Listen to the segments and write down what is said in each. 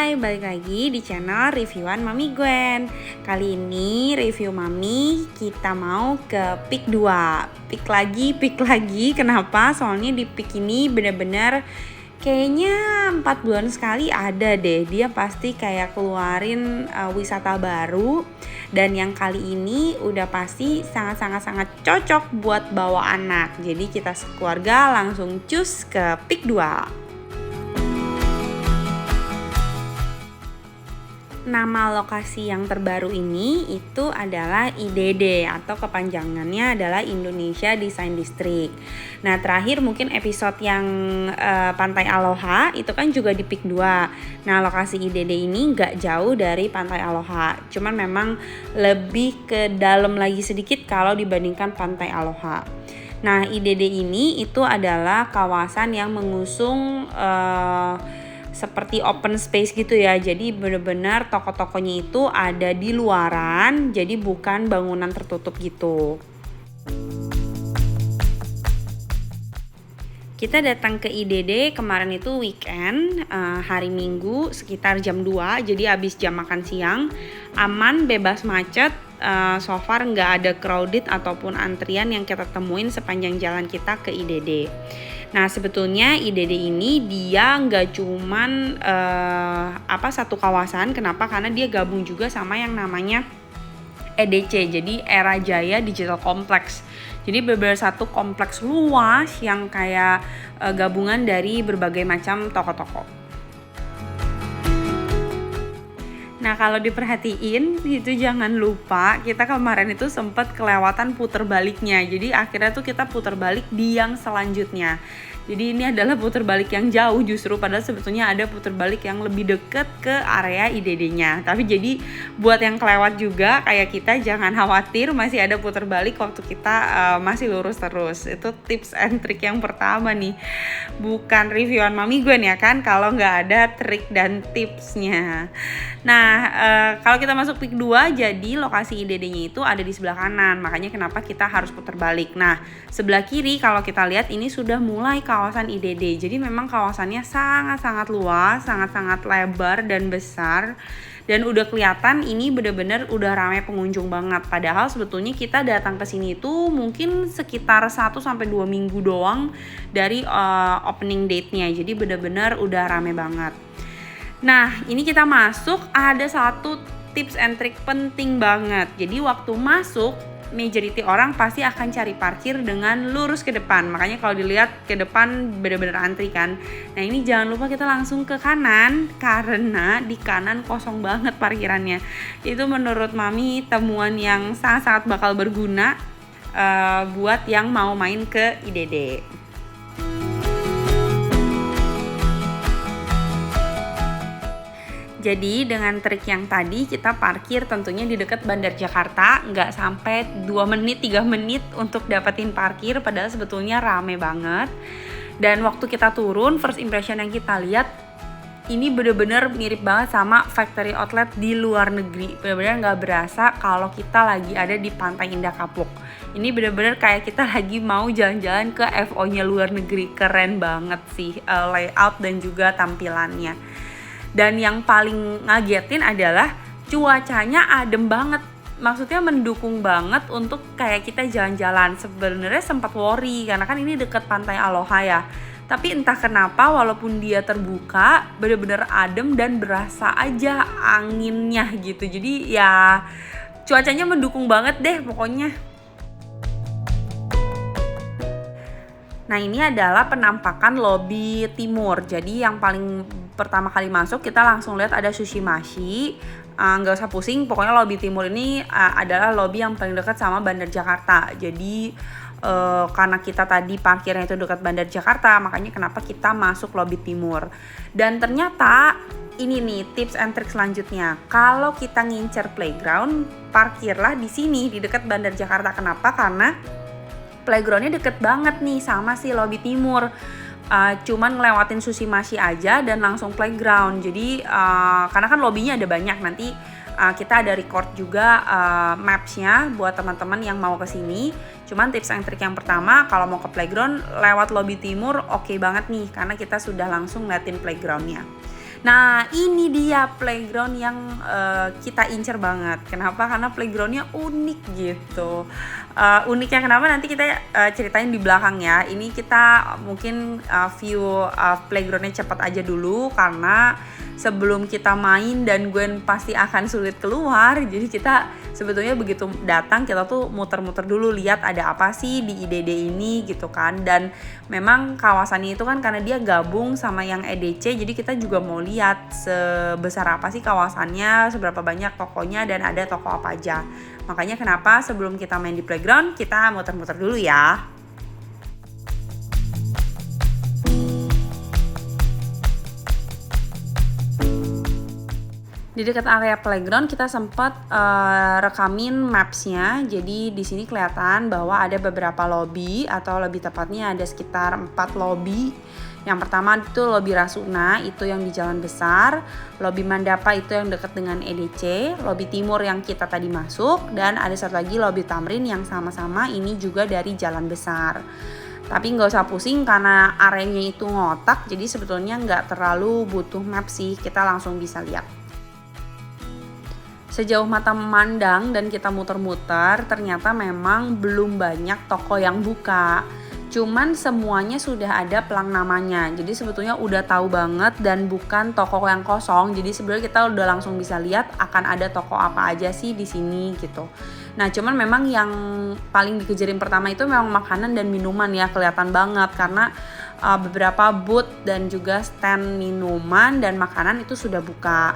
Hai, balik lagi di channel reviewan Mami Gwen. Kali ini review Mami kita mau ke Peak 2. Peak lagi. Kenapa? Soalnya di Peak ini bener-bener kayaknya 4 bulan sekali ada deh. Dia pasti kayak keluarin wisata baru. Dan yang kali ini udah pasti sangat cocok buat bawa anak. Jadi kita sekeluarga langsung cus ke Peak 2. Nama lokasi yang terbaru ini itu adalah IDD atau kepanjangannya adalah Indonesia Design District. Nah, terakhir mungkin episode yang Pantai Aloha itu kan juga di Peak 2. Nah, lokasi IDD ini nggak jauh dari Pantai Aloha. Cuman memang lebih ke dalam lagi sedikit kalau dibandingkan Pantai Aloha. Nah, IDD ini itu adalah kawasan yang mengusung seperti open space gitu ya. Jadi benar-benar toko-tokonya itu ada di luaran, jadi bukan bangunan tertutup gitu. Kita datang ke IDD kemarin itu weekend, hari Minggu sekitar jam 2, jadi habis jam makan siang, aman, bebas macet, so far nggak ada crowded ataupun antrian yang kita temuin sepanjang jalan kita ke IDD. Nah, sebetulnya IDD ini dia nggak cuman satu kawasan. Kenapa? Karena dia gabung juga sama yang namanya EDC, jadi Era Jaya Digital Complex. Jadi benar-benar satu kompleks luas yang kayak gabungan dari berbagai macam toko-toko. Nah, kalau diperhatiin itu jangan lupa kita kemarin itu sempat kelewatan puter baliknya. Jadi akhirnya tuh kita puter balik di yang selanjutnya. Jadi ini adalah puter balik yang jauh justru, padahal sebetulnya ada puter balik yang lebih deket ke area IDD-nya. Tapi jadi buat yang kelewat juga kayak kita jangan khawatir, masih ada puter balik waktu kita masih lurus terus. Itu tips and trick yang pertama nih. Bukan reviewan Mami Gwen ya kan kalau nggak ada trik dan tipsnya. Nah, kalau kita masuk Peak 2, jadi lokasi IDD-nya itu ada di sebelah kanan. Makanya kenapa kita harus putar balik. Nah, sebelah kiri kalau kita lihat ini sudah mulai kawasan IDD. Jadi memang kawasannya sangat luas, sangat lebar dan besar. Dan udah kelihatan ini bener-bener udah ramai pengunjung banget. Padahal sebetulnya kita datang ke sini tuh mungkin sekitar 1-2 minggu doang dari opening date-nya. Jadi bener-bener udah ramai banget. Nah, ini kita masuk, ada satu tips and trick penting banget. Jadi waktu masuk, majority orang pasti akan cari parkir dengan lurus ke depan. Makanya kalau dilihat ke depan bener-bener antri kan. Nah, ini jangan lupa kita langsung ke kanan, karena di kanan kosong banget parkirannya. Itu menurut Mami temuan yang sangat bakal berguna buat yang mau main ke IDD. Jadi dengan trik yang tadi kita parkir tentunya di dekat Bandar Jakarta, nggak sampai 2 menit, 3 menit untuk dapetin parkir, padahal sebetulnya rame banget. Dan waktu kita turun, first impression yang kita lihat, ini bener-bener mirip banget sama factory outlet di luar negeri. Bener-bener nggak berasa kalau kita lagi ada di Pantai Indah Kapuk. Ini bener-bener kayak kita lagi mau jalan-jalan ke FO-nya luar negeri. Keren banget sih layout dan juga tampilannya. Dan yang paling ngagetin adalah cuacanya adem banget. Maksudnya mendukung banget untuk kayak kita jalan-jalan. Sebenarnya sempat worry karena kan ini dekat Pantai Aloha ya. Tapi entah kenapa walaupun dia terbuka bener-bener adem dan berasa aja anginnya gitu. Jadi ya cuacanya mendukung banget deh pokoknya. Nah, ini adalah penampakan lobi timur. Jadi yang paling pertama kali masuk kita langsung lihat ada Sushimashi. Nggak usah pusing, pokoknya lobi timur ini adalah lobi yang paling dekat sama Bandar Jakarta. Jadi karena kita tadi parkirnya itu dekat Bandar Jakarta, makanya kenapa kita masuk lobi timur. Dan ternyata ini nih tips and trick selanjutnya. Kalau kita ngincer playground, parkirlah di sini di dekat Bandar Jakarta. Kenapa? Karena playgroundnya deket banget nih sama si lobi timur. Cuman ngelewatin Sushimashi aja dan langsung playground. Jadi karena kan lobinya ada banyak, nanti kita ada record juga maps-nya buat teman-teman yang mau kesini. Cuman tips and trick yang pertama, kalau mau ke playground lewat lobi timur oke banget nih, karena kita sudah langsung ngeliatin playgroundnya. Nah, ini dia playground yang kita incer banget. Kenapa? Karena playgroundnya unik gitu. Uniknya kenapa nanti kita ceritain di belakang ya. Ini kita mungkin view playgroundnya cepat aja dulu karena sebelum kita main dan Gwen pasti akan sulit keluar. Jadi kita sebetulnya begitu datang kita tuh muter-muter dulu lihat ada apa sih di IDD ini gitu kan. Dan memang kawasannya itu kan karena dia gabung sama yang EDC, jadi kita juga mau lihat sebesar apa sih kawasannya, seberapa banyak tokonya dan ada toko apa aja. Makanya kenapa sebelum kita main di playground kita muter-muter dulu ya. Di dekat area playground kita sempat rekamin mapsnya. Jadi di sini kelihatan bahwa ada beberapa lobby, atau lebih tepatnya ada sekitar 4 lobby. Yang pertama itu lobby Rasuna, itu yang di Jalan Besar. Lobby Mandapa itu yang dekat dengan EDC. Lobby Timur yang kita tadi masuk. Dan ada satu lagi lobby Tamrin yang sama-sama ini juga dari Jalan Besar. Tapi nggak usah pusing karena areanya itu ngotak, jadi sebetulnya nggak terlalu butuh map sih, kita langsung bisa lihat. Sejauh mata memandang dan kita muter-muter, ternyata memang belum banyak toko yang buka. Cuman semuanya sudah ada pelang namanya. Jadi sebetulnya udah tahu banget dan bukan toko yang kosong. Jadi sebenarnya kita udah langsung bisa lihat akan ada toko apa aja sih di sini gitu. Nah, cuman memang yang paling dikejarin pertama itu memang makanan dan minuman ya, kelihatan banget karena beberapa booth dan juga stand minuman dan makanan itu sudah buka.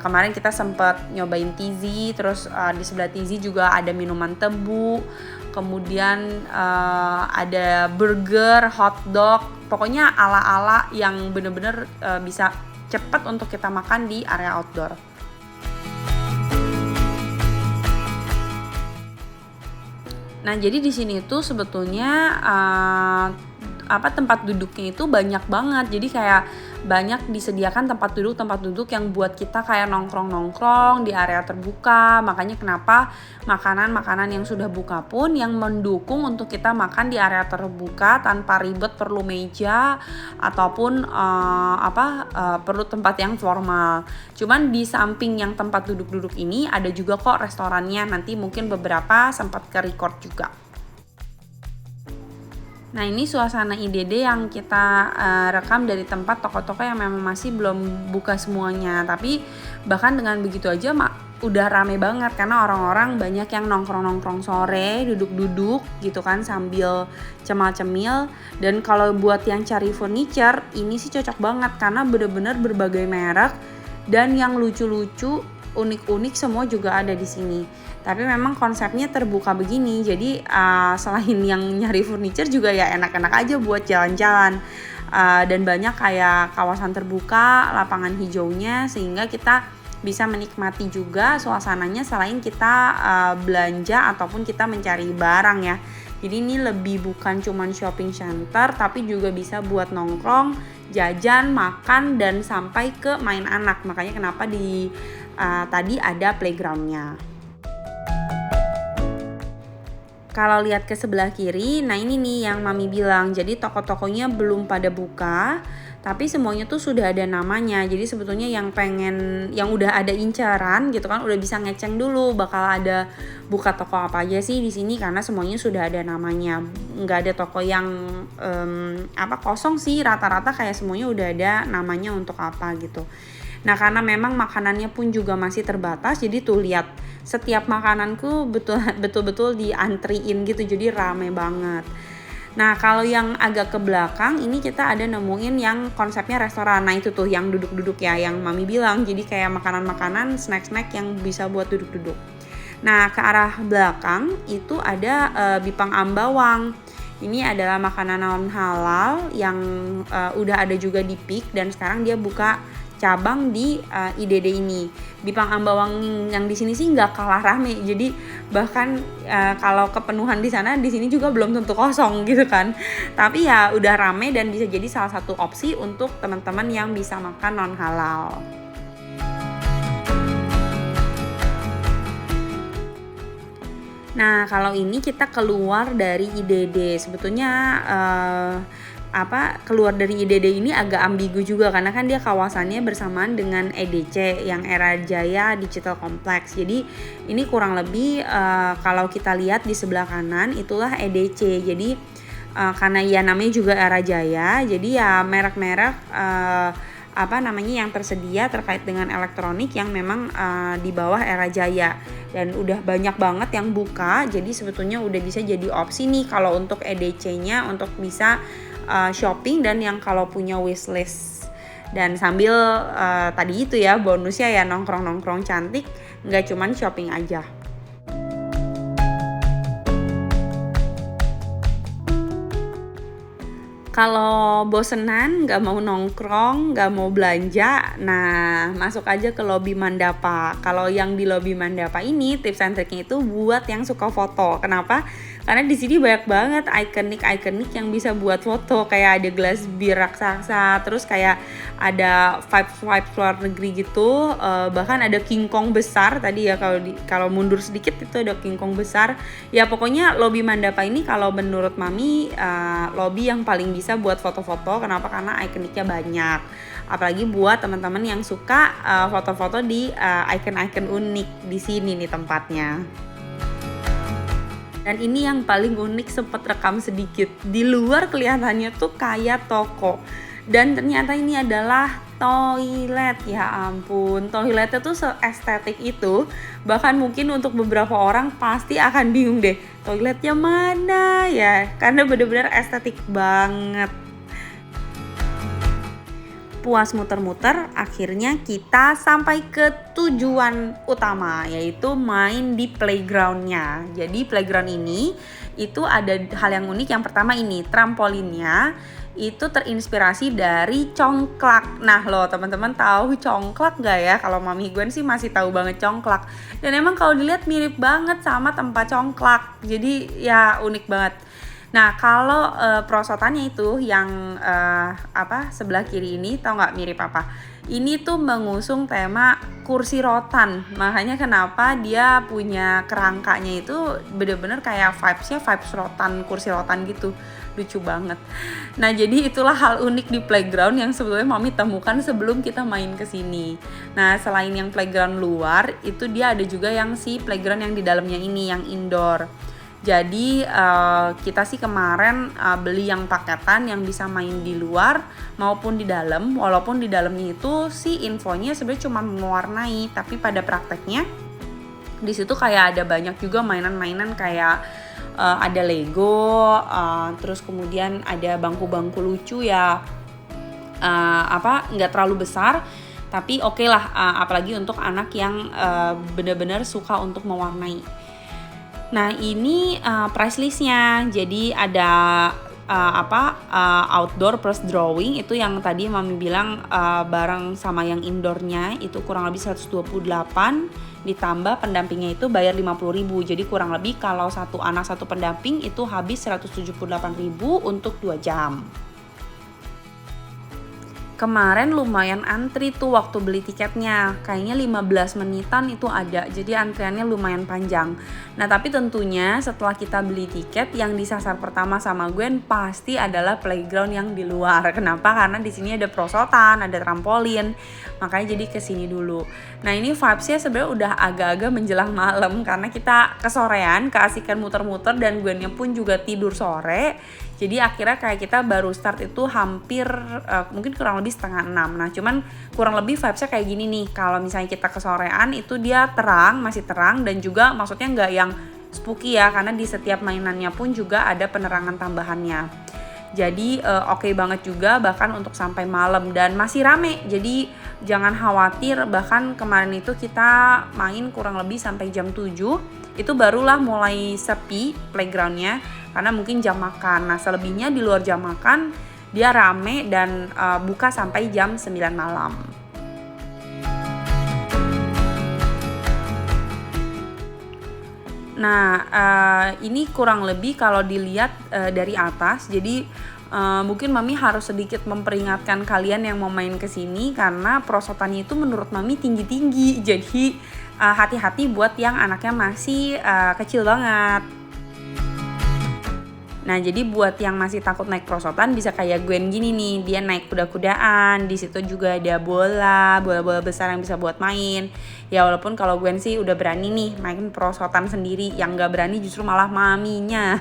Kemarin kita sempat nyobain tizi, terus di sebelah tizi juga ada minuman tebu, kemudian ada burger, hotdog, pokoknya ala-ala yang bener-bener bisa cepat untuk kita makan di area outdoor. Nah, jadi di sini tuh sebetulnya tempat duduknya itu banyak banget. Jadi kayak banyak disediakan tempat duduk yang buat kita kayak nongkrong di area terbuka. Makanya kenapa makanan-makanan yang sudah buka pun yang mendukung untuk kita makan di area terbuka tanpa ribet perlu meja ataupun perlu tempat yang formal. Cuman di samping yang tempat duduk-duduk ini ada juga kok restorannya. Nanti mungkin beberapa sempat ke record juga. Nah, ini suasana IDD yang kita rekam dari tempat toko-toko yang memang masih belum buka semuanya. Tapi bahkan dengan begitu aja udah rame banget karena orang-orang banyak yang nongkrong-nongkrong sore, duduk-duduk gitu kan sambil cemil-cemil. Dan kalau buat yang cari furniture, ini sih cocok banget karena bener-bener berbagai merek dan yang lucu-lucu, unik-unik semua juga ada di sini. Tapi memang konsepnya terbuka begini, jadi selain yang nyari furniture juga ya enak-enak aja buat jalan-jalan. Dan banyak kayak kawasan terbuka, lapangan hijaunya, sehingga kita bisa menikmati juga suasananya selain kita belanja ataupun kita mencari barang ya. Jadi ini lebih bukan cuman shopping center, tapi juga bisa buat nongkrong, jajan, makan, dan sampai ke main anak. Makanya kenapa tadi ada playgroundnya. Kalau lihat ke sebelah kiri, nah ini nih yang Mami bilang, jadi toko-tokonya belum pada buka, tapi semuanya tuh sudah ada namanya. Jadi sebetulnya yang udah ada incaran gitu kan, udah bisa ngeceng dulu bakal ada buka toko apa aja sih di sini karena semuanya sudah ada namanya. Nggak ada toko yang kosong sih, rata-rata kayak semuanya udah ada namanya untuk apa gitu. Nah, karena memang makanannya pun juga masih terbatas, jadi tuh lihat setiap makananku betul-betul diantriin gitu, jadi rame banget. Nah, kalau yang agak ke belakang ini kita ada nemuin yang konsepnya restoran. Nah, itu tuh yang duduk-duduk ya, yang Mami bilang, jadi kayak makanan-makanan, snack-snack yang bisa buat duduk-duduk. Nah, ke arah belakang itu ada Bipang Ambawang. Ini adalah makanan non halal yang udah ada juga di PIK dan sekarang dia buka cabang di IDD ini. Bipang Ambawang yang di sini sih nggak kalah rame. Jadi bahkan kalau kepenuhan di sana, di sini juga belum tentu kosong gitu kan. Tapi ya udah rame dan bisa jadi salah satu opsi untuk teman-teman yang bisa makan non halal. Nah, kalau ini kita keluar dari IDD. Sebetulnya keluar dari IDD ini agak ambigu juga karena kan dia kawasannya bersamaan dengan EDC yang Era Jaya Digital Complex. Jadi ini kurang lebih kalau kita lihat di sebelah kanan itulah EDC. Jadi karena ya namanya juga Era Jaya, jadi ya merek-merek yang tersedia terkait dengan elektronik yang memang di bawah Era Jaya, dan udah banyak banget yang buka. Jadi sebetulnya udah bisa jadi opsi nih kalau untuk EDC-nya untuk bisa shopping, dan yang kalau punya wishlist. Dan sambil tadi itu ya bonusnya ya nongkrong-nongkrong cantik, nggak cuman shopping aja. Kalau bosenan, nggak mau nongkrong, nggak mau belanja, nah masuk aja ke Lobby Mandapa. Kalau yang di Lobby Mandapa ini tips and triknya itu buat yang suka foto. Kenapa? Karena di sini banyak banget ikonik yang bisa buat foto. Kayak ada gelas bir raksasa, terus kayak ada vibes luar negeri gitu. Bahkan ada King Kong besar tadi ya, kalau mundur sedikit itu ada King Kong besar. Ya pokoknya Lobby Mandapa ini kalau menurut Mami lobby yang paling bisa buat foto-foto. Kenapa? Karena ikoniknya banyak. Apalagi buat teman-teman yang suka foto-foto di ikon-ikon unik di sini nih tempatnya. Dan ini yang paling unik, sempet rekam sedikit. Di luar kelihatannya tuh kayak toko. Dan ternyata ini adalah toilet. Ya ampun, toiletnya tuh se-estetik itu. Bahkan mungkin untuk beberapa orang pasti akan bingung deh, toiletnya mana ya? Karena bener-bener estetik banget. Puas muter-muter, akhirnya kita sampai ke tujuan utama, yaitu main di playgroundnya. Jadi playground ini itu ada hal yang unik. Yang pertama ini trampolinnya itu terinspirasi dari congklak. Nah loh teman-teman, tahu congklak gak ya? Kalau Mami Gwen sih masih tahu banget congklak. Dan emang kalau dilihat mirip banget sama tempat congklak. Jadi ya unik banget. Nah kalau perosotannya itu yang sebelah kiri ini, tau nggak mirip apa? Ini tuh mengusung tema kursi rotan. Makanya kenapa dia punya kerangkanya itu bener-bener kayak vibes rotan, kursi rotan gitu. Lucu banget. Nah jadi itulah hal unik di playground yang sebetulnya Mami temukan sebelum kita main ke sini. Nah selain yang playground luar, itu dia ada juga yang si playground yang di dalamnya ini, yang indoor. Jadi kita sih kemarin beli yang paketan yang bisa main di luar maupun di dalam. Walaupun di dalamnya itu sih infonya sebenarnya cuma mewarnai, tapi pada prakteknya di situ kayak ada banyak juga mainan-mainan kayak ada Lego, terus kemudian ada bangku-bangku lucu ya, nggak terlalu besar. Tapi oke lah, apalagi untuk anak yang benar-benar suka untuk mewarnai. Nah ini price listnya, jadi ada outdoor plus drawing, itu yang tadi Mami bilang bareng sama yang indoornya itu kurang lebih 128, ditambah pendampingnya itu bayar 50.000. Jadi kurang lebih kalau satu anak satu pendamping itu habis 178.000 untuk 2 jam. Kemarin lumayan antri tuh waktu beli tiketnya, kayaknya 15 menitan itu ada, jadi antriannya lumayan panjang. Nah tapi tentunya setelah kita beli tiket, yang disasar pertama sama Gwen pasti adalah playground yang di luar. Kenapa? Karena di sini ada perosotan, ada trampolin, makanya jadi kesini dulu. Nah ini vibesnya sebenarnya udah agak-agak menjelang malam karena kita kesorean, keasikan muter-muter, dan Gwennya pun juga tidur sore. Jadi akhirnya kayak kita baru start itu hampir mungkin kurang lebih 5:30. Nah cuman kurang lebih vibesnya kayak gini nih. Kalau misalnya kita kesorean itu dia terang, masih terang, dan juga maksudnya nggak yang spooky ya, karena di setiap mainannya pun juga ada penerangan tambahannya. Jadi oke banget juga bahkan untuk sampai malam, dan masih rame. Jadi jangan khawatir, bahkan kemarin itu kita main kurang lebih sampai jam 7. Itu barulah mulai sepi playgroundnya karena mungkin jam makan. Nah selebihnya di luar jam makan dia rame dan buka sampai jam 9 malam. Nah ini kurang lebih kalau dilihat dari atas. Jadi mungkin Mami harus sedikit memperingatkan kalian yang mau main kesini karena perosotannya itu menurut Mami tinggi-tinggi. Jadi hati-hati buat yang anaknya masih kecil banget. Nah, jadi buat yang masih takut naik perosotan bisa kayak Gwen gini nih, dia naik kuda-kudaan, di situ juga ada bola besar yang bisa buat main. Ya walaupun kalau Gwen sih udah berani nih main perosotan sendiri, yang nggak berani justru malah maminya.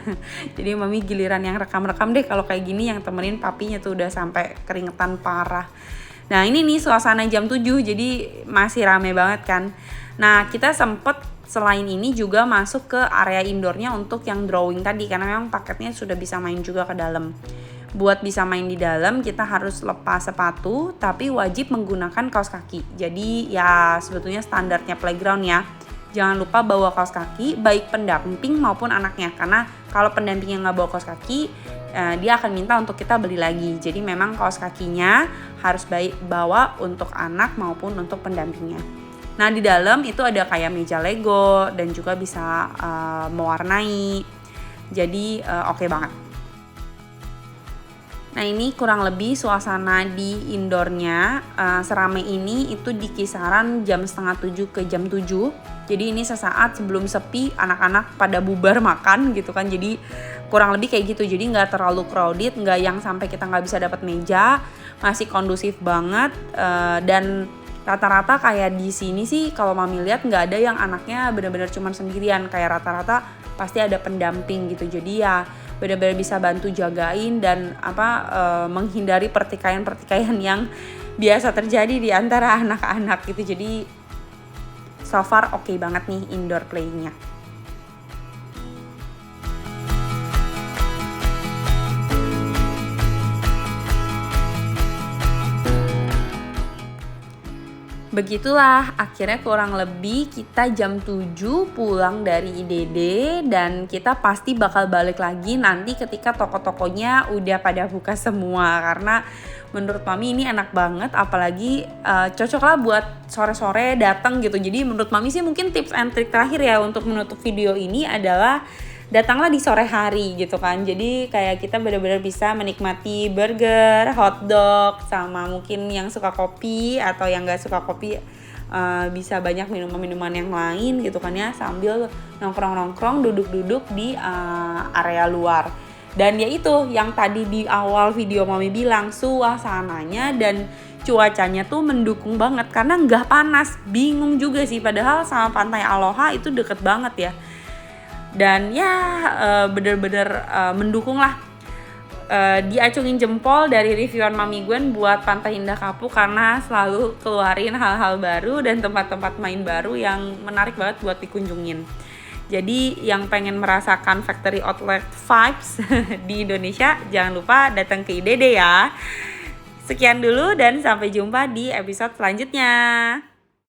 Jadi mami giliran yang rekam-rekam deh kalau kayak gini, yang temenin papinya tuh udah sampai keringetan parah. Nah, ini nih suasana jam 7, jadi masih rame banget kan. Nah, kita sempet selain ini juga masuk ke area indoornya untuk yang drawing tadi, karena memang paketnya sudah bisa main juga ke dalam. Buat bisa main di dalam kita harus lepas sepatu, tapi wajib menggunakan kaos kaki. Jadi ya sebetulnya standarnya playground ya. Jangan lupa bawa kaos kaki, baik pendamping maupun anaknya. Karena kalau pendampingnya nggak bawa kaos kaki, dia akan minta untuk kita beli lagi. Jadi memang kaos kakinya harus baik bawa untuk anak maupun untuk pendampingnya. Nah, di dalam itu ada kayak meja Lego dan juga bisa mewarnai. Jadi oke banget. Nah, ini kurang lebih suasana di indoornya. Seramai ini itu di kisaran jam 6:30 ke jam 7. Jadi ini sesaat sebelum sepi, anak-anak pada bubar makan gitu kan. Jadi kurang lebih kayak gitu. Jadi nggak terlalu crowded, nggak yang sampai kita nggak bisa dapat meja. Masih kondusif banget dan rata-rata kayak di sini sih kalau mami lihat nggak ada yang anaknya benar-benar cuma sendirian, kayak rata-rata pasti ada pendamping gitu. Jadi ya benar-benar bisa bantu jagain dan menghindari pertikaian-pertikaian yang biasa terjadi di antara anak-anak gitu. Jadi so far oke banget nih indoor play-nya. Begitulah akhirnya kurang lebih kita jam 7 pulang dari IDD, dan kita pasti bakal balik lagi nanti ketika toko-tokonya udah pada buka semua, karena menurut mami ini enak banget, apalagi cocok lah buat sore-sore datang gitu. Jadi menurut mami sih mungkin tips and trick terakhir ya untuk menutup video ini adalah datanglah di sore hari gitu kan. Jadi kayak kita benar-benar bisa menikmati burger, hotdog, sama mungkin yang suka kopi atau yang gak suka kopi bisa banyak minuman-minuman yang lain gitu kan ya, sambil nongkrong-nongkrong, duduk-duduk di area luar. Dan ya itu yang tadi di awal video mami bilang, suasananya dan cuacanya tuh mendukung banget karena nggak panas. Bingung juga sih, padahal sama Pantai Aloha itu deket banget ya. Dan ya bener-bener mendukung lah. Diacungin jempol dari reviewan Mami Gwen buat Pantai Indah Kapuk, karena selalu keluarin hal-hal baru dan tempat-tempat main baru yang menarik banget buat dikunjungin. Jadi yang pengen merasakan factory outlet vibes di Indonesia, jangan lupa datang ke IDD ya. Sekian dulu dan sampai jumpa di episode selanjutnya.